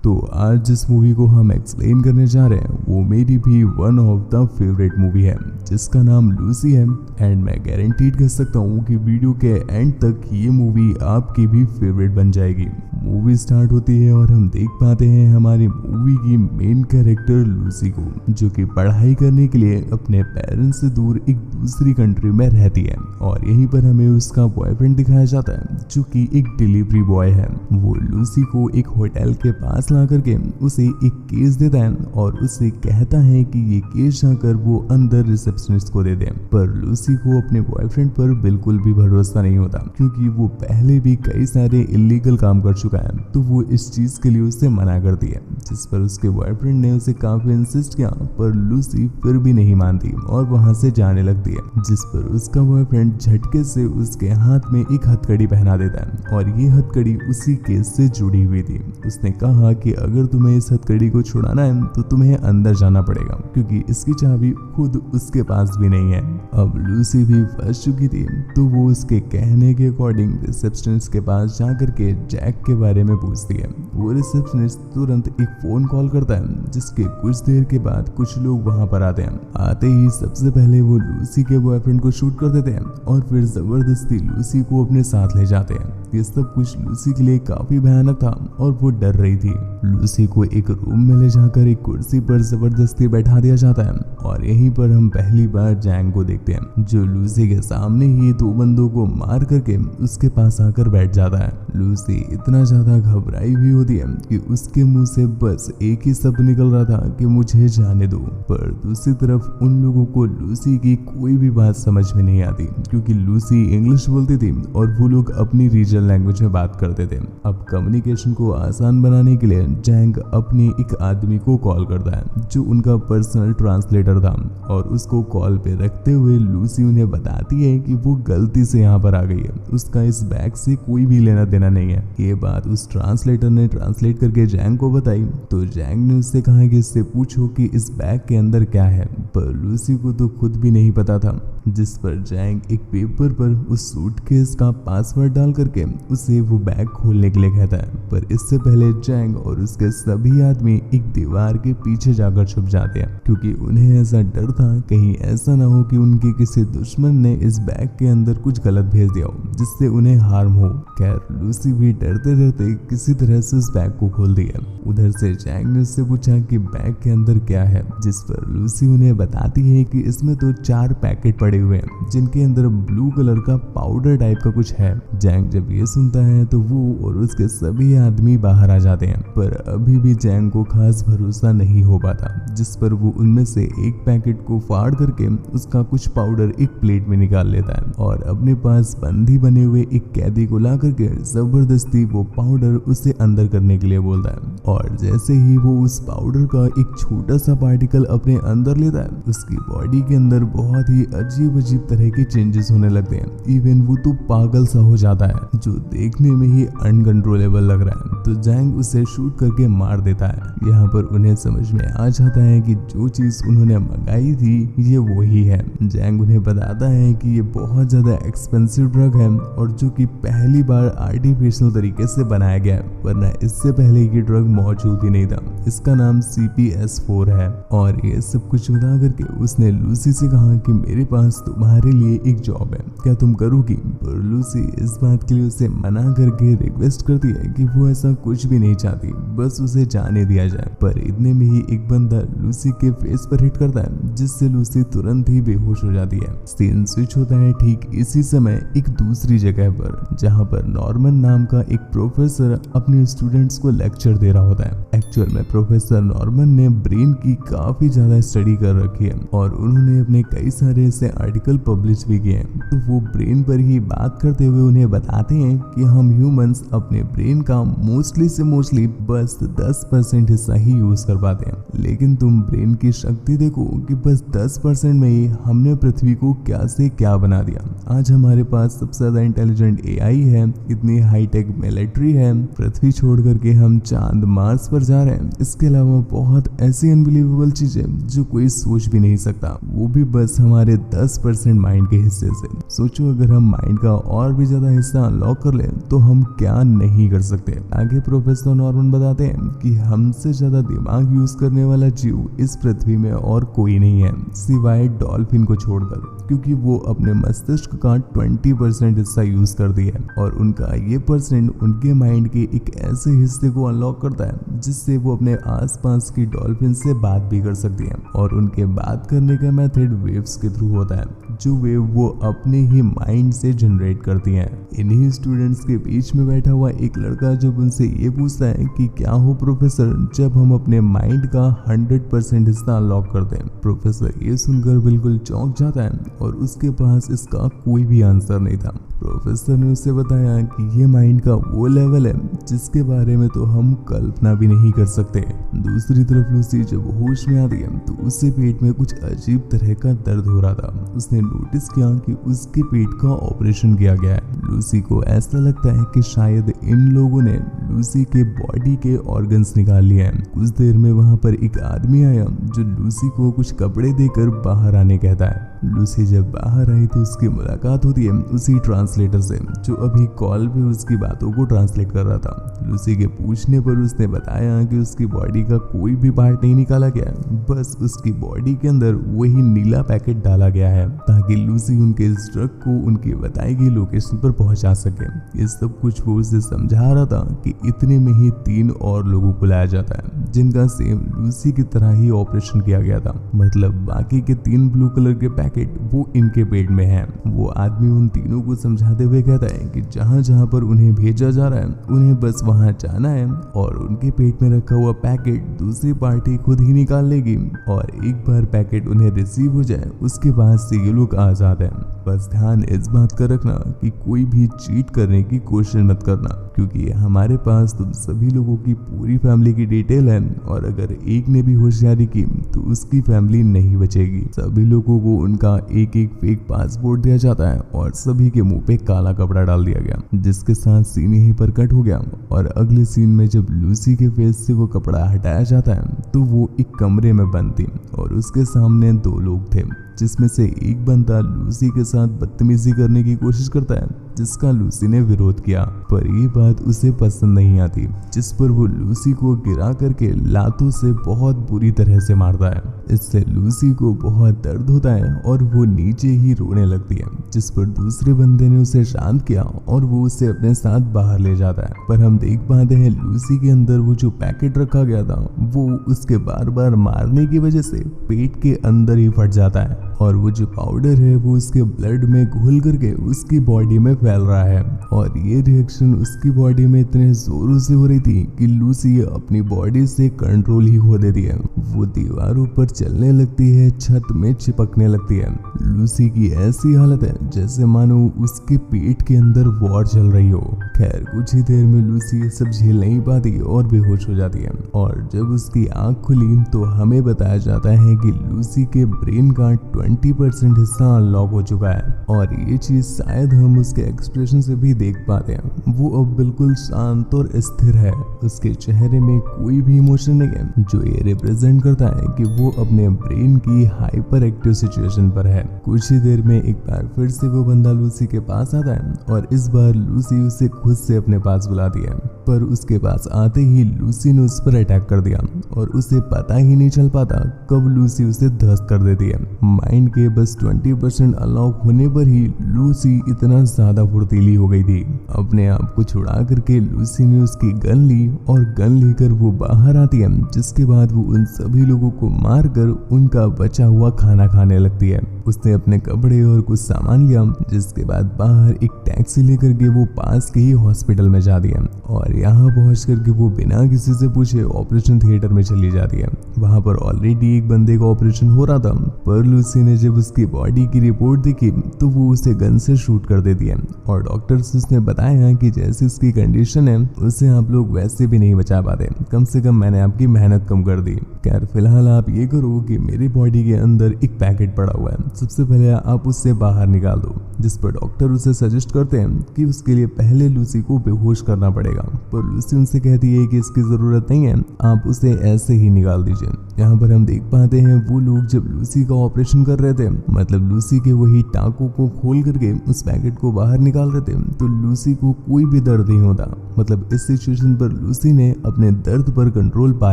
तो आज जिस मूवी को हम एक्सप्लेन करने जा रहे हैं वो मेरी भी one of the favourite movie है जिसका नाम लूसी है। एंड मैं गारंटीड कर सकता हूँ कि वीडियो के एंड तक ये मूवी आपकी भी फेवरेट बन जाएगी। मूवी स्टार्ट होती है और हम देख पाते हैं हमारी मूवी की मेन कैरेक्टर लूसी को, जो कि पढ़ाई करने के लिए अपने पेरेंट्स से दूर एक दूसरी कंट्री में रहती है। और यहीं पर हमें उसका बॉयफ्रेंड दिखाया जाता है जो कि एक डिलीवरी बॉय है। वो लूसी को एक होटल के पास ला करके उसे एक केस देता है और उससे कहता है कि ये केस जाकर वो अंदर रिसेप्शनिस्ट को दे दे। पर लूसी को अपने बॉयफ्रेंड पर बिल्कुल भी भरोसा नहीं होता क्योंकि वो पहले भी कई सारे इलीगल काम कर चुका है, तो वो इस चीज के लिए उसे मना करती है। जिस पर उसके बॉयफ्रेंड ने उसे काफी इंसिस्ट किया पर लूसी फिर भी नहीं मानती और वहां से जाने लगती है। जिस पर उसका बॉयफ्रेंड झटके से उसके हाथ में एक हथकड़ी पहना देता है और ये हथकड़ी उसी केस से जुड़ी हुई थी। उसने कहा कि अगर तुम्हें इस हथकड़ी को छुड़ाना है तो तुम्हें अंदर जाना पड़ेगा क्योंकि इसकी चाबी खुद उसके पास भी नहीं है। अब लूसी भी फंस चुकी थी तो वो उसके कहने के अकॉर्डिंग रिसेप्शनिस्ट के पास जाकर के जैक के बारे में पूछती है। वो रिसेप्शनिस्ट तुरंत एक फोन कॉल करता है जिसके कुछ देर के बाद कुछ लोग वहां पर आते हैं। आते ही सबसे पहले वो लूसी के बॉयफ्रेंड को शूट कर देते हैं और फिर जबरदस्ती लूसी को अपने साथ ले जाते हैं। ये सब कुछ लूसी के लिए काफी भयानक था और वो डर रही थी। लूसी को एक रूम में ले जाकर एक कुर्सी पर जबरदस्ती बैठा दिया जाता है और यहीं पर हम पहली बार जैंग को देखते हैं जो लूसी के सामने ही दो बंदों को मार करके उसके पास आकर बैठ जाता है। लूसी इतना ज्यादा घबराई हुई होती है कि उसके मुंह से बस एक ही शब्द निकल रहा था कि मुझे जाने दो। पर दूसरी तरफ उन लोगों को लूसी की कोई भी बात समझ में नहीं आती क्योंकि लूसी इंग्लिश बोलती थी और वो लोग अपनी रीजनल लैंग्वेज में बात करते थे। अब कम्युनिकेशन को आसान बनाने के लिए जैंग अपने एक आदमी को कॉल करता है जो उनका पर्सनल ट्रांसलेटर था और उसको कॉल पे रखते हुए लूसी उन्हें बताती है कि वो गलती से यहाँ पर आ गई है, उसका इस बैग से कोई भी लेना देना नहीं है। ये बात उस ट्रांसलेटर ने ट्रांसलेट करके जैंग को बताई तो जैंग ने उससे कहा कि इससे पूछो कि इस बैग के अंदर क्या है, पर लूसी को तो खुद भी नहीं पता था। जिस पर जैंग एक पेपर पर उस सूटकेस का पासवर्ड डाल करके उसे वो बैग खोलने के लिए कहता है। पर इससे पहले जैंग और उसके सभी आदमी एक दीवार के पीछे जाकर छुप जाते हैं क्योंकि उन्हें ऐसा डर था कहीं ऐसा ना हो कि उनके किसी दुश्मन ने इस बैग के अंदर कुछ गलत भेज दिया हो जिससे उन्हें हार्म हो। खैर लूसी भी डरते डरते किसी तरह से उस बैग को खोल दिया। उधर से जैंग ने उससे पूछा कि बैग के अंदर क्या है, जिस पर लूसी उन्हें बताती है कि इसमें तो 4 पैकेट पड़े हुए हैं जिनके अंदर ब्लू कलर का पाउडर टाइप का कुछ है। जैंग जब ये सुनता है तो वो और उसके सभी आदमी बाहर आ जाते हैं पर अभी भी जैंग को खास भरोसा नहीं हो पाता। जिस पर वो उनमें से एक पैकेट को फाड़ करके उसका कुछ पाउडर एक प्लेट में निकाल लेता है और अपने पास बंदी बने हुए एक कैदी को ला करके जबरदस्ती वो पाउडर उसे अंदर करने के लिए बोलता है। और जैसे ही वो उस पाउडर का एक छोटा सा पार्टिकल अपने अंदर लेता है उसकी बॉडी के अंदर बहुत ही अजीब अजीब तरह के चेंजेस होने लगते हैं। इवन वो तो पागल सा हो जाता है जो देखने में ही अनकंट्रोलेबल लग रहा है। तो जैंग उसे शूट करके मार देता है। यहाँ पर उन्हें समझ में आ जाता है कि जो चीज उन्होंने मंगाई थी ये वही है। जैंग उन्हें बताता है कि ये बहुत ज्यादा एक्सपेंसिव ड्रग है और जो कि पहली बार आर्टिफिशियल तरीके से बनाया गया है, वरना इससे पहले ये ड्रग मौजूद ही नहीं था। इसका नाम CPS4 है। और ये सब कुछ बता करके उसने लूसी से कहा कि मेरे पास तुम्हारे लिए एक जॉब है, क्या तुम करोगी? पर लूसी इस बात के लिए उसे मना करके रिक्वेस्ट करती है कि वो ऐसा कुछ भी नहीं चाहती, बस उसे जाने दिया जाए। पर इतने में ही एक बंदा लूसी के फेस पर हिट करता है जिससे लूसी तुरंत ही बेहोश हो जाती है। सीन स्विच होता है ठीक इसी समय एक दूसरी जगह पर जहां पर नॉर्मन नाम का एक प्रोफेसर अपने स्टूडेंट्स को लेक्चर दे रहा होता है। एक्चुअल में प्रोफेसर नॉर्मन ने ब्रेन की काफी ज्यादा स्टडी कर रखी है और उन्होंने अपने कई सारे ऐसे आर्टिकल पब्लिश भी किए हैं। तो वो ब्रेन पर ही बात करते हुए उन्हें बताते हैं कि हम ह्यूमंस अपने ब्रेन का मोस्टली से मोस्टली बस 10% हिस्सा ही यूज कर पाते हैं, लेकिन तुम ब्रेन की शक्ति देखो कि बस 10% में ही हमने पृथ्वी को क्या से क्या बना दिया। आज हमारे पास सबसे ज्यादा इंटेलिजेंट AI है, इतनी हाईटेक मिलिट्री है, पृथ्वी छोड़ करके हम चांद मार्स पर जा रहे हैं। इसके अलावा बहुत ऐसी अनबिलीवेबल चीजें जो कोई सोच भी नहीं सकता, वो भी बस हमारे 10% माइंड के हिस्से से। सोचो अगर हम माइंड का और भी ज्यादा हिस्सा अनलॉक कर लें तो हम क्या नहीं कर सकते। आगे प्रोफेसर नॉर्मन बताते हैं कि हमसे ज्यादा दिमाग यूज करने वाला जीव इस पृथ्वी में और कोई नहीं है सिवाय डॉल्फिन को छोड़कर, क्योंकि वो अपने मस्तिष्क का 20% हिस्सा यूज कर दिया है और उनका ये परसेंट उनके माइंड के एक ऐसे हिस्से को अनलॉक करता है जिससे वो अपने आसपास की डॉल्फिन से बात भी कर सकती है। और उनके बात करने का मेथड वेव्स के थ्रू होता है, जो वेव वो अपने ही माइंड से जनरेट करती हैं। इन्हीं स्टूडेंट्स के बीच में बैठा हुआ एक लड़का जब उनसे ये पूछता है कि क्या हो प्रोफेसर जब हम अपने माइंड का 100% हिस्सा अनलॉक करते हैं। प्रोफेसर ये सुनकर बिल्कुल चौंक जाता है और उसके पास इसका कोई भी आंसर नहीं था। प्रोफेसर ने उसे बताया कि ये माइंड का वो लेवल है जिसके बारे में तो हम कल्पना भी नहीं कर सकते। दूसरी तरफ लूसी जब होश में आती है तो उससे पेट में कुछ अजीब तरह का दर्द हो रहा था। उसने नोटिस किया कि उसके पेट का ऑपरेशन किया गया है। लूसी को ऐसा लगता है कि शायद इन लोगों ने लूसी के बॉडी के ऑर्गन्स निकाल लिए हैं। कुछ देर में वहां पर एक आदमी आया जो लूसी को कुछ कपड़े देकर बाहर आने कहता है। लूसी जब बाहर आई तो उसकी मुलाकात होती है उसी ट्रांसलेटर से जो अभी कॉल पे उसकी बातों को ट्रांसलेट कर रहा था। लूसी के पूछने पर उसने बताया कि उसकी बॉडी का कोई भी पार्ट नहीं निकाला गया, बस उसकी बॉडी के अंदर वही नीला पैकेट डाला गया है ताकि लूसी उनके इस ट्रक को उनकी बताई गई लोकेशन पर पहुंचा सके। ये सब कुछ वो उसे समझा रहा था कि इतने में ही 3 और लोगों को लाया जाता है जिनका सेम लूसी की तरह ही ऑपरेशन किया गया था। मतलब बाकी के 3 ब्लू कलर के पैकेट वो इनके पेट में है। वो आदमी उन तीनों को समझाते हुए कहता है कि जहाँ जहाँ पर उन्हें भेजा जा रहा है उन्हें बस वहाँ जाना है और उनके पेट में रखा हुआ पैकेट दूसरी पार्टी खुद ही निकाल लेगी और एक बार पैकेट उन्हें रिसीव हो जाए उसके बाद से ये लोग आजाद हैं। बस ध्यान इस बात का रखना कि कोई भी चीट करने की कोशिश मत करना, क्योंकि हमारे पास तुम सभी लोगों की पूरी फैमिली की डिटेल है और अगर एक ने भी होशियारी की तो उसकी फैमिली नहीं बचेगी। सभी लोगों को उनका एक एक फेक पासपोर्ट दिया जाता है और सभी के मुंह पे काला कपड़ा डाल दिया गया, जिसके साथ सीन यहीं पर कट हो गया। और अगले सीन में जब लूसी के फेस से वो कपड़ा हटाया जाता है तो वो एक कमरे में बंद थी और उसके सामने 2 लोग थे, जिसमें से एक बंदा लूसी के साथ बदतमीजी करने की कोशिश करता है जिसका लूसी ने विरोध किया, पर ये बात उसे पसंद नहीं आती, जिस पर वो लूसी को गिरा करके लातों से बहुत बुरी तरह से मारता है। इससे लूसी को बहुत दर्द होता है और वो नीचे ही रोने लगती है, जिस पर दूसरे बंदे ने उसे शांत किया और वो उसे अपने साथ बाहर ले जाता है। पर हम देख पाते हैं लूसी के अंदर वो जो पैकेट रखा गया था वो उसके बार बार मारने की वजह से पेट के अंदर ही फट जाता है और वो जो पाउडर है वो उसके ब्लड में घुल करके उसकी बॉडी में फैल रहा है। और ये रिएक्शन उसकी बॉडी में इतने जोरों से हो रही थी कि लूसी अपनी बॉडी से कंट्रोल ही खो देती है। वो दीवारों पर चलने लगती है, छत में चिपकने लगती है। लूसी की ऐसी हालत है जैसे मानो उसके पेट के अंदर वॉर चल रही हो। खैर कुछ ही देर में लूसी ये सब झेल नहीं पाती और बेहोश हो जाती है और जब उसकी आंख खुली तो हमें बताया जाता है कि लूसी के ब्रेन का 20% हिस्सा अनलॉक हो चुका है और ये चीज शायद हम उसके एक्सप्रेशन से भी देख पाते हैं। वो अब बिल्कुल शांत और स्थिर है, उसके चेहरे में कोई भी इमोशन नहीं है, जो ये रिप्रेजेंट करता है कि वो अपने ब्रेन की हाइपर एक्टिव सिचुएशन पर है। कुछ ही देर में एक बार फिर से वो बंदा लूसी के पास आता है और इस बार लूसी उसे खुद से अपने पास बुलाती है, पर उसके पास आते ही लूसी ने उस पर अटैक कर दिया और उसे पता ही नहीं चल पाता कब लूसी उसे ध्वस्त कर देती है। माइंड के बस 20% अनलॉक होने पर ही लूसी इतना ज्यादा फुर्तीली हो गई थी। अपने आप को छुड़ा करके लूसी ने उसकी गन ली और गन लेकर वो बाहर आती है, जिसके बाद वो उन सभी लोगों को मारकर उनका बचा हुआ खाना खाने लगती है। उसने अपने कपड़े और कुछ सामान लिया, जिसके बाद बाहर एक टैक्सी लेकर के वो पास के ही हॉस्पिटल में जाती है और यहाँ पहुंच करके वो बिना किसी से पूछे ऑपरेशन थिएटर में चली जाती है। वहां पर ऑलरेडी एक बंदे का ऑपरेशन हो रहा था, पर लूसी ने जब उसकी बॉडी की रिपोर्ट देखी तो वो उसे गन से शूट कर देती है और डॉक्टर से उसने बताया कि जैसी उसकी कंडीशन है उसे आप लोग वैसे भी नहीं बचा पाते, कम से कम मैंने आपकी मेहनत कम कर दी। खैर फिलहाल आप ये करो करो कि मेरे बॉडी के अंदर एक पैकेट पड़ा हुआ है, सबसे पहले आप उससे बाहर निकाल दो। जिस पर डॉक्टर उसे सजेस्ट करते हैं कि उसके लिए पहले लूसी को बेहोश करना पड़ेगा, पर लूसी उनसे कहती है कि इसकी ज़रूरत नहीं है, आप उसे ऐसे ही निकाल दीजिए। यहाँ पर हम देख पाते हैं वो लोग जब लूसी का ऑपरेशन कर रहे थे, मतलब लूसी के वही टाँकों को खोल करके उस पैकेट को बाहर निकाल रहे थे, तो लूसी को कोई भी दर्द नहीं होता। मतलब इस सिचुएशन पर लूसी ने अपने दर्द पर कंट्रोल पा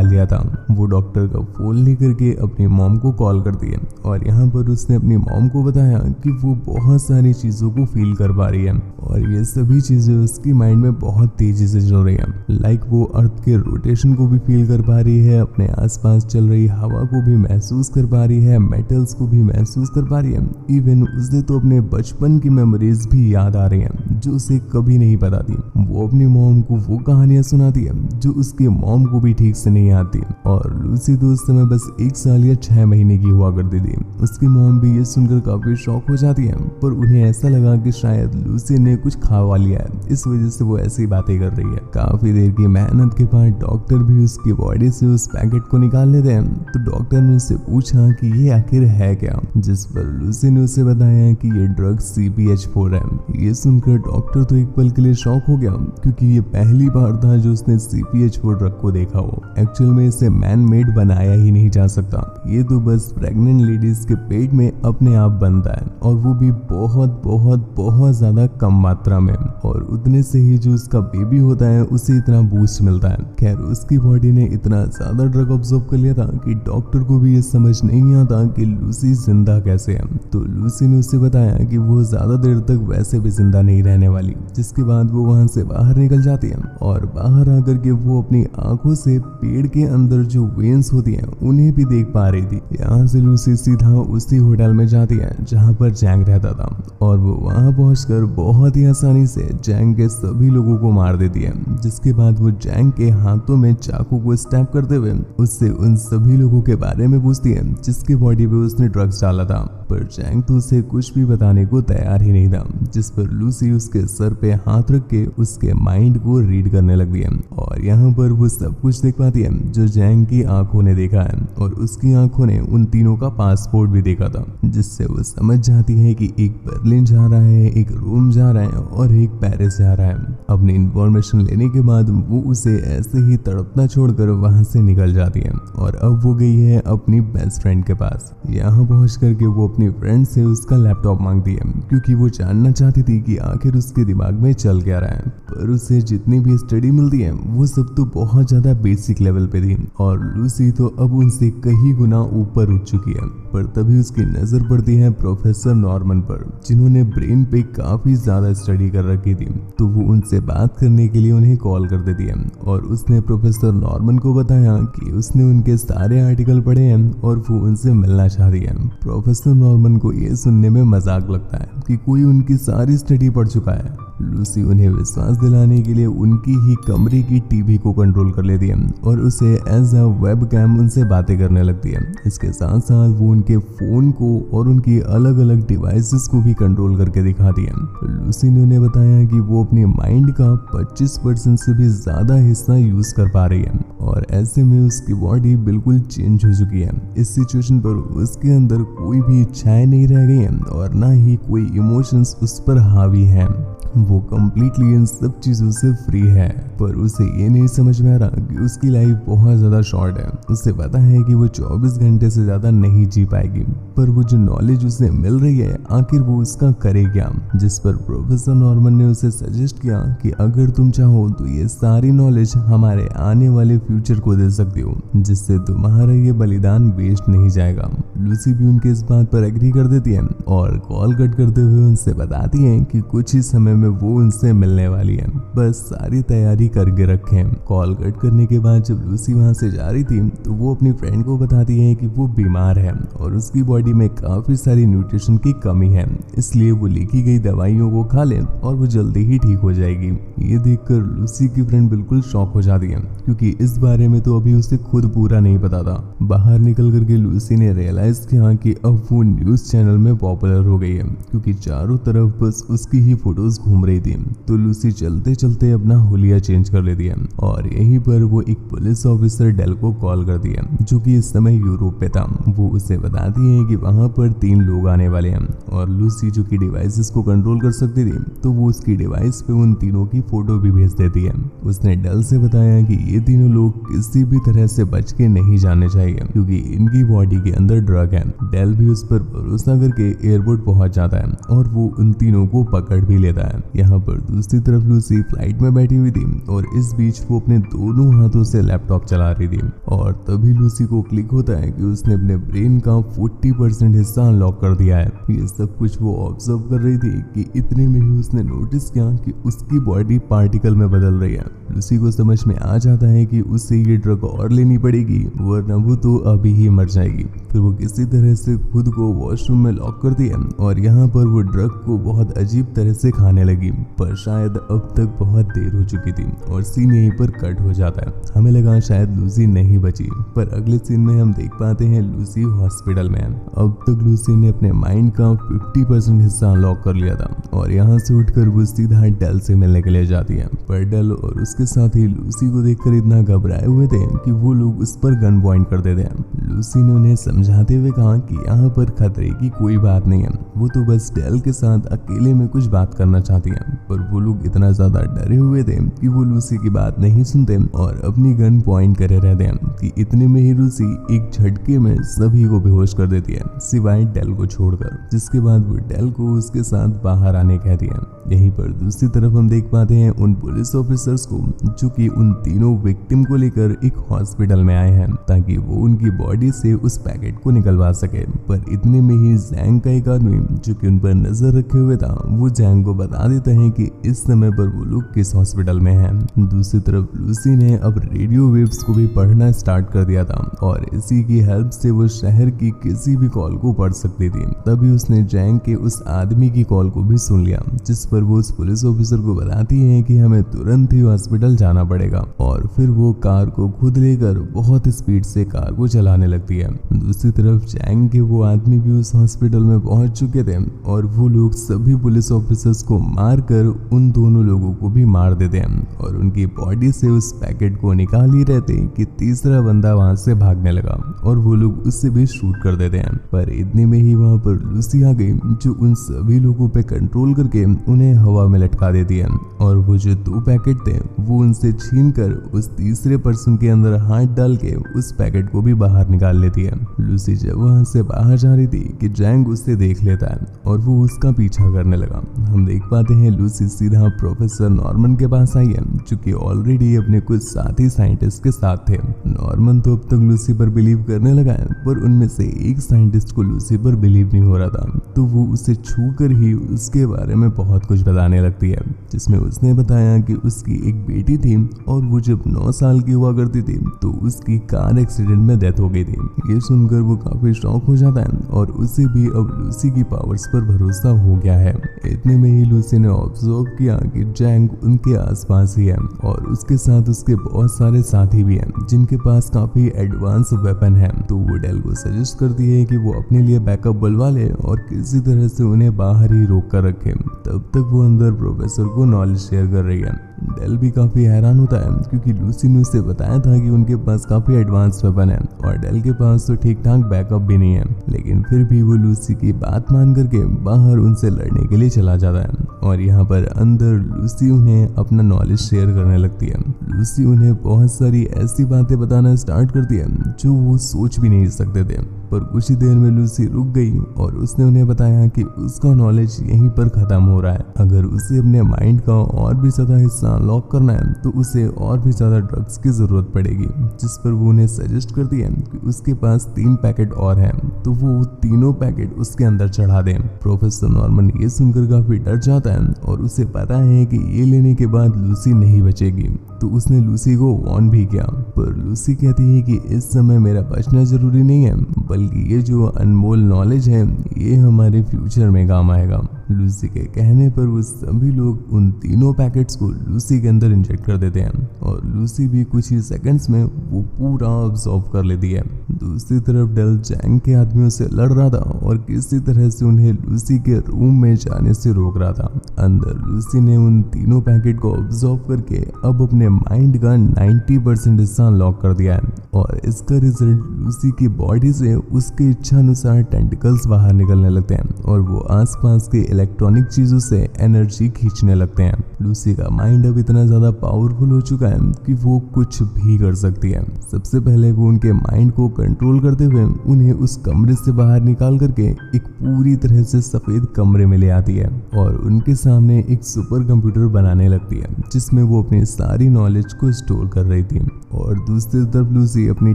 लिया था। वो डॉक्टर का फोन लेकर के अपनी मॉम को कॉल करती है और यहाँ पर उसने अपनी मॉम को बताया कि वो बहुत सारी चीज़ों को फील कर पा रही है और ये सभी चीज़ें उसकी माइंड में बहुत तेज़ी से चल रही हैं। लाइक वो अर्थ के रोटेशन को भी फील कर पा रही है, अपने आसपास चल रही हवा को भी महसूस कर पा रही है, मेटल्स को भी महसूस कर पा रही है। इवन उसे तो अपने बचपन की मेमोरीज भी याद आ रही हैं जो उसे कभी नहीं पता थी। वो अपनी मॉम को वो कहानियां सुनाती है जो उसके मॉम को भी ठीक से नहीं आती और लूसी तो उस समय बस 1 साल या 6 महीने की हुआ करती थी। उसकी मॉम भी ये सुनकर काफी शॉक हो जाती है, पर उन्हें ऐसा लगा कि शायद लूसी ने कुछ खावा लिया है, इस वजह से वो ऐसी बातें कर रही है। काफी देर की मेहनत के बाद डॉक्टर भी उसकी बॉडी से उस पैकेट को निकाल लेते हैं, तो डॉक्टर ने उससे पूछा कि ये आखिर है क्या, जिस पर लूसी ने उसे बताया कि ये ड्रग CPH4 है। ये सुनकर डॉक्टर तो एक पल के लिए शॉक हो गया, क्योंकि ये पहली बार था जो उसने CPH4 ड्रग को देखा हो। एक्चुअल में इसे मैन मेड बनाया ही नहीं जा सकता, ये तो बस प्रेग्नेंट लेडीज के पेट में अपने आप बनता है और वो भी बहुत बहुत बहुत ज्यादा कम मात्रा में, और उतने से ही जो उसका बेबी होता है उसे इतना बूस्ट मिलता है। खैर उसकी बॉडी ने इतना ज्यादा ड्रग ऑब्जॉर्व कर लिया था कि डॉक्टर को भी ये समझ नहीं आता कि लूसी जिंदा कैसे है। तो लूसी ने उसे बताया कि वो ज्यादा देर तक वैसे भी जिंदा नहीं रहने वाली, जिसके बाद वो वहां से बाहर निकल जाती है और बाहर आकर के वो अपनी आंखों से पेड़ के अंदर जो वेन्स होती हैं उन्हें भी देख पा रही थी। यहाँ से लूसी सीधा उसी होटल में जाती है जहाँ पर जैंग रहता था और वो वहाँ पहुंचकर बहुत ही आसानी से जैंग के सभी लोगों को मार देती है, जिसके बाद वो जैंग के हाथों में चाकू को स्टैब करते हुए उससे उन सभी लोगों के बारे में पूछती है जिसके बॉडी पे उसने ड्रग्स डाला था। पर जैंग तो उसे कुछ भी बताने को तैयार ही नहीं था, जिस पर लूसी उसके सर पे हाथ रख के उसके माइंड को रीड करने लगती है और यहाँ पर वो सब कुछ देख पाती है जो जैंग की आंखों ने देखा है और उसकी आंखों ने उन तीनों का पासपोर्ट भी देखा था, जिससे वो समझ जाती है कि एक बर्लिन जा रहा है, एक रोम जा रहा है और एक पेरिस जा रहा है। अपनी इन्फॉर्मेशन लेने के बाद वो उसे ऐसे ही तड़पना छोड़कर वहां से निकल जाती है और अब वो गई है अपनी बेस्ट फ्रेंड के पास। यहाँ पहुंच करके वो अपनी फ्रेंड से उसका लैपटॉप मांगती है, क्योंकि वो जानना चाहती थी कि आखिर उसके दिमाग में चल क्या रहा है। पर उसे जितनी भी स्टडी मिलती है वो सब तो बहुत ज्यादा बेसिक लेवल पे थी और लूसी तो अब उनसे कई गुना ऊपर उठ चुकी है। पर तभी उसकी नजर पड़ती है प्रोफेसर नॉर्मन पर, जिन्होंने ब्रेन पे काफी ज्यादा स्टडी कर रखी थी। तो वो उनसे बात करने के लिए उन्हें कॉल कर देती है और उसने प्रोफेसर नॉर्मन को बताया कि उसने उनके सारे आर्टिकल पढ़े हैं और वो उनसे मिलना चाहती है। प्रोफेसर नॉर्मन को ये सुनने में मजाक लगता है कि कोई उनकी सारी स्टडी पढ़ चुका है। लूसी उन्हें विश्वास दिलाने के लिए उनकी ही कमरे की टीवी को कंट्रोल कर लेती है और उसे एज अ वेब कैम उनसे बातें करने लगती है। इसके साथ साथ वो उनके फोन को और उनकी अलग अलग डिवाइसेस को भी कंट्रोल करके दिखाती है। लूसी ने उन्हें बताया कि वो अपने माइंड का 25% से भी ज्यादा हिस्सा यूज कर पा रही है और ऐसे में उसकी बॉडी बिल्कुल चेंज हो चुकी है। इस सिचुएशन पर उसके अंदर कोई भी इच्छाएं नहीं रह गई हैं और ना ही कोई इमोशंस उस पर हावी हैं। वो कम्प्लीटली इन सब चीजों से फ्री है, पर उसे ये नहीं समझ में आ रहा कि उसकी लाइफ बहुत ज्यादा शॉर्ट है। उसे पता है कि वो 24 घंटे से ज्यादा नहीं जी पाएगी, पर वो जो नॉलेज उसे मिल रही है आखिर वो उसका करे क्या। जिस पर प्रोफेसर नॉर्मन ने उसे सजेस्ट किया कि अगर तुम चाहो तो ये सारी नॉलेज हमारे आने वाले फ्यूचर को दे सकती हो, जिससे तुम्हारा ये बलिदान वेस्ट नहीं जाएगा। लूसी भी उनके इस बात पर एग्री कर देती है और कॉल कट करते हुए उनसे बताती है कि कुछ ही समय में वो उनसे मिलने वाली है, बस सारी तैयारी करके रखें। कॉल कट करने के बाद जब लूसी वहां से जा रही थी तो वो अपनी फ्रेंड को बताती है कि वो बीमार है और उसकी बॉडी में काफी सारी न्यूट्रिशन की कमी है, इसलिए वो लिखी गई दवाइयों को खा ले और वो जल्दी ही ठीक हो जाएगी। ये देखकर लूसी की फ्रेंड बिल्कुल शॉक हो जाती है, क्योंकि इस बारे में तो अभी उसे खुद पूरा नहीं पता था। बाहर निकल करके लूसी ने रियलाइज किया कि अब वो न्यूज चैनल में पॉपुलर हो गई है, क्योंकि चारों तरफ बस उसकी ही फोटोज घूम रही थी तो लूसी चलते चलते अपना हुलिया चेंज कर लेती है और यहीं पर वो एक पुलिस ऑफिसर डेल को कॉल करती है जो कि इस समय यूरोप पे था। वो उसे बताती है कि वहां पर 3 लोग आने वाले हैं और लूसी जो कि डिवाइसेस को कंट्रोल कर सकती थी तो वो उसकी डिवाइस पे उन तीनों की फोटो भी भेज देती है। उसने डेल से बताया कि ये तीनों लोग किसी भी तरह से बच के नहीं जाने चाहिए क्योंकि इनकी बॉडी के अंदर ड्रग है। डेल भी उस पर भरोसा करके एयरपोर्ट पहुंच जाता है और वो उन तीनों को पकड़ भी लेता है। यहाँ पर दूसरी तरफ लूसी फ्लाइट में बैठी हुई थी और इस बीच वो अपने दोनों हाथों से लैपटॉप चला रही थी और तभी लूसी को क्लिक होता है कि उसने अपने ब्रेन का 40% हिस्सा अनलॉक कर दिया है। ये सब कुछ वो ऑब्जर्व कर रही थी कि इतने में ही उसने नोटिस किया कि उसकी बॉडी पार्टिकल में बदल रही है। लूसी को समझ में आ जाता है कि उससे ये ड्रग और लेनी पड़ेगी वरना वो तो अभी ही मर जाएगी। फिर वो किसी तरह से खुद को वॉशरूम में लॉक करती है और यहाँ पर वो ड्रग को बहुत अजीब तरह से खाने लगी पर शायद अब तक बहुत देर हो चुकी थी और सीन यहीं पर कट हो जाता है। हमें लगा शायद लूसी नहीं बची पर अगले सीन में हम देख पाते हैं लूसी हॉस्पिटल में है। अब तक लूसी ने अपने माइंड का 50% हिस्सा अनलॉक कर लिया था और यहाँ से उठकर वो सीधा डेल से मिलने के लिए जाती है पर डेल और उसके साथ ही लूसी को देखकर इतना घबराए हुए थे कि वो लोग उस पर गन पॉइंट कर देते हैं। लूसी ने उन्हें समझाते हुए कहा कि यहाँ पर खतरे की कोई बात नहीं है, वो तो बस डेल के साथ अकेले में कुछ बात करना चाहती है। पर वो लोग इतना ज्यादा डरे हुए थे कि वो लूसी की बात नहीं सुनते और अपनी गन पॉइंट करे रहते हैं कि इतने में ही लूसी एक झटके में सभी को बेहोश कर देती है सिवाय डेल को छोड़कर, जिसके बाद वो डेल को उसके साथ बाहर आने कहती है। यहीं पर दूसरी तरफ हम देख पाते हैं उन पुलिस ऑफिसर्स को जो कि उन तीनों विक्टिम को लेकर एक हॉस्पिटल में आए हैं ताकि वो उनकी बॉडी से उस पैकेट को निकलवा सके। पर इतने में ही जैंग का एक आदमी जो कि उन पर नजर रखे हुए था वो जैंग को बता देता है कि इस समय पर वो लोग किस हॉस्पिटल में हैं। दूसरी तरफ लूसी ने अब रेडियो वेव्स को भी पढ़ना स्टार्ट कर दिया था और इसी की हेल्प से वो शहर की किसी भी कॉल को पढ़ सकती थी। तभी उसने जैंग के उस आदमी की कॉल को भी सुन लिया जिस पर वो उस पुलिस ऑफिसर को बताती है कि हमें तुरंत ही हॉस्पिटल जाना पड़ेगा और फिर वो कार को खुद लेकर बहुत स्पीड से कार को चलाने लगती है। दूसरी तरफ जैंग के वो आदमी भी उस हॉस्पिटल में पहुंच चुके थे और वो लोग सभी पुलिस ऑफिसर्स को मारकर उन दोनों लोगों को भी मार देते हैं और उनकी बॉडी से उस पैकेट को निकाल ही रहते कि तीसरा बंदा वहां से भागने लगा और वो लोग उससे भी शूट कर देते हैं। पर इतने में ही वहां पर लूसी आ गई जो उन सभी लोगों पे कंट्रोल करके उन्हें हवा में लटका देती है और वो जो 2 पैकेट थे वो उनसे छीन कर उस तीसरे पर्सन के अंदर हाथ डाल के उस पैकेट को भी बाहर निकाल लेती है। लूसी जब वहां से बाहर जा रही थी कि जैंग उससे देख लेता है और वो उसका पीछा करने लगा। हम देख पाते हैं लूसी सीधा प्रोफेसर नॉर्मन के पास आई है जो कि ऑलरेडी अपने कुछ साथी साइंटिस्ट के साथ थे। नॉर्मन तो अब तक लूसी पर बिलीव करने लगा है पर उनमें से एक साइंटिस्ट को लूसी पर बिलीव नहीं हो रहा था तो वो उसे छू कर ही उसके बारे में बहुत कुछ बताने लगती है जिसमें उसने बताया कि उसकी एक बेटी थी और वो जब 9 साल की हुआ करती थी तो उसकी कार एक्सीडेंट में डेथ हो गई थी। ये सुनकर वो काफी शॉक हो जाता है और उसे भी अब लूसी की पावर्स पर भरोसा हो गया है। इतने में ही लूसी ने ऑब्जर्व किया कि जैंग उनके आसपास ही है और उसके साथ उसके बहुत सारे साथी भी हैं जिनके पास काफी एडवांस वेपन है। तो वो डेल को सजेस्ट करती है कि वो अपने लिए बैकअप बुलवा ले और किसी तरह से उन्हें बाहर ही रोक कर रखे। तब तक वो अंदर प्रोफेसर को नॉलेज शेयर कर रही है। डेल भी काफी हैरान होता है क्योंकि लूसी ने उसे बताया था कि उनके पास काफी एडवांस वेपन है और डेल के पास तो ठीक ठाक बैकअप भी नहीं है, लेकिन फिर भी वो लूसी की बात मान करके बाहर उनसे लड़ने के लिए चला जाता है और यहाँ पर अंदर लूसी उन्हें अपना नॉलेज शेयर करने लगती है। लूसी उन्हें बहुत सारी ऐसी बातें बताना स्टार्ट करती है जो वो सोच भी नहीं सकते थे। पर कुछ ही देर में लूसी रुक गई और उसने उन्हें बताया कि उसका नॉलेज यहीं पर खत्म हो रहा है। अगर उसे अपने माइंड का और भी ज्यादा हिस्सा अनलॉक करना है तो उसे और भी ज्यादा ड्रग्स की जरूरत पड़ेगी, जिस पर वो उन्हें सजेस्ट करती है कि उसके पास 3 पैकेट और हैं तो वो तीनों पैकेट उसके अंदर चढ़ा दें। प्रोफेसर नॉर्मन ये सुनकर काफी डर जाता है और उसे पता है कि ये लेने के बाद लूसी नहीं बचेगी तो उसने लूसी को वार्न भी किया। पर लूसी कहती है कि इस समय मेरा बचना जरूरी नहीं है बल्कि ये जो अनमोल नॉलेज है ये हमारे फ्यूचर में काम आएगा। लूसी के कहने पर वो सभी लोग उन तीनों पैकेट्स को लूसी के अंदर इंजेक्ट कर देते हैं और लूसी भी कुछ ही सेकंड्स में वो पूरा ऑब्जॉर्व कर लेती है। दूसरी तरफ डेल जैंग के आदमियों से लड़ रहा था और किसी तरह से उन्हें लूसी के रूम में जाने से रोक रहा था। अंदर लूसी ने उन तीनों पैकेट को ऑब्जॉर्व करके अब अपने माइंड का 90% हिस्सा अनलॉक कर दिया है और इसका रिजल्ट लूसी की बॉडी से उसके इच्छा अनुसार टेंटिकल्स बाहर निकलने लगते हैं और वो आसपास के इलेक्ट्रॉनिक चीजों से एनर्जी खींचने लगते हैं। लूसी का माइंड अब इतना ज्यादा पावरफुल हो चुका है कि वो कुछ भी कर सकती है। सबसे पहले वो उनके माइंड को कंट्रोल करते हुए उन्हें उस कमरे से बाहर निकाल करके एक पूरी तरह से सफेद कमरे में ले आती है और उनके सामने एक सुपर कंप्यूटर बनाने लगती है जिसमें वो अपनी सारी नॉलेज को स्टोर कर रही थी। और दूसरी तरफ लूसी अपनी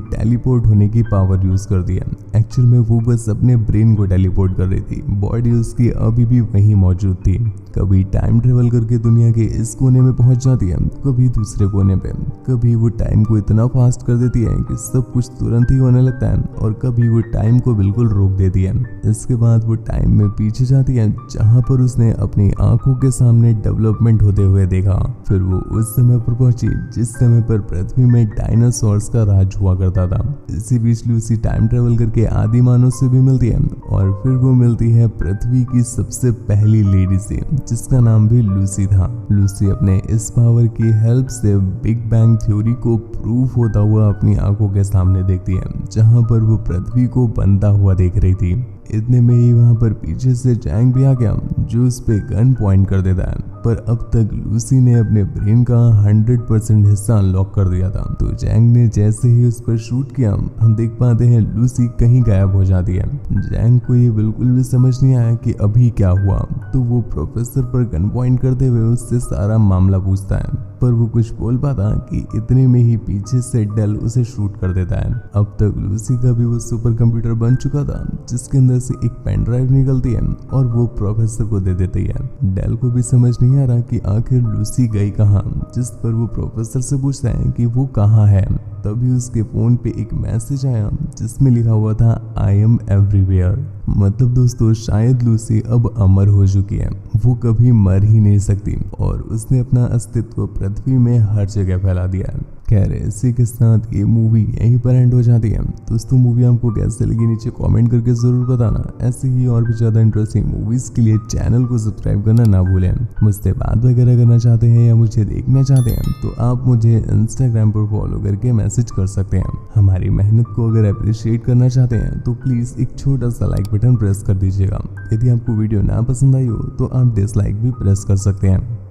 टेलीपोर्ट होने की पावर यूज करती है। एक्चुअल में वो बस अपने ब्रेन को टेलीपोर्ट कर रही थी, बॉडी उसकी अभी भी वहीं मौजूद थी। कभी टाइम ट्रेवल करके दुनिया के इस कोने में पहुंच जाती है, कभी दूसरे कोने पे। कभी वो टाइम को इतना फास्ट कर देती है कि सब कुछ तुरंत ही होने लगता है और कभी वो टाइम को बिल्कुल रोक देती है। इसके बाद वो टाइम में पीछे जाती है जहाँ पर उसने अपनी आंखों के सामने डेवलपमेंट होते हुए देखा। फिर वो उस समय पर पहुंची जिस समय पर पृथ्वी में डायनासोर्स का राज हुआ करता था। इसी बीच लूसी टाइम ट्रेवल करके आदि मानव से भी मिलती है और फिर वो मिलती है पृथ्वी की सबसे पहली लेडी से जिसका नाम भी लूसी था। लूसी अपने इस पावर की हेल्प से बिग बैंग थ्योरी को प्रूफ होता हुआ अपनी आंखों के सामने देखती है जहां पर वो पृथ्वी को बनता हुआ देख रही थी। इतने में ही वहां पर पीछे से जैंग भी आ गया जो उस पे गन पॉइंट कर देता है, पर अब तक लूसी ने अपने ब्रेन का 100% हिस्सा अनलॉक कर दिया था। तो जैंग ने जैसे ही उस पर शूट किया हम देख पाते हैं लूसी कहीं गायब हो जाती है। जैंग को ये बिल्कुल भी समझ नहीं आया कि अभी क्या हुआ, तो वो प्रोफेसर पर गन पॉइंट करते हुए उससे सारा मामला पूछता है, पर वो कुछ बोल पाता कि इतने में ही पीछे से डेल उसे शूट कर देता है। अब तक लूसी का भी वो सुपर कंप्यूटर बन चुका था जिसके अंदर से एक पेन ड्राइव निकलती है और वो प्रोफेसर को दे देती है। डेल को भी समझ नहीं आ रहा कि आखिर लूसी गई कहाँ, जिस पर वो प्रोफेसर से पूछता है कि वो कहाँ है। तभी उसके फोन पे एक मैसेज आया जिसमें लिखा हुआ था आई एम एवरीवेयर। मतलब दोस्तों शायद लूसी अब अमर हो चुकी है, वो कभी मर ही नहीं सकती और उसने अपना अस्तित्व पृथ्वी में हर जगह फैला दिया है। खैर इसी के साथ ये मूवी यहीं पर एंड हो जाती है। दोस्तों मूवी आपको कैसे लगी नीचे कमेंट करके जरूर बताना। ऐसे ही और भी ज्यादा इंटरेस्टिंग मूवीज के लिए चैनल को सब्सक्राइब करना ना भूलें। मुझसे बात वगैरह करना चाहते हैं या मुझे देखना चाहते हैं तो आप मुझे इंस्टाग्राम पर फॉलो करके मैसेज कर सकते हैं। हमारी मेहनत को अगर अप्रिशिएट करना चाहते हैं तो प्लीज एक छोटा सा लाइक बटन प्रेस कर दीजिएगा। यदि आपको वीडियो ना पसंद आई हो तो आप डिसलाइक भी प्रेस कर सकते हैं।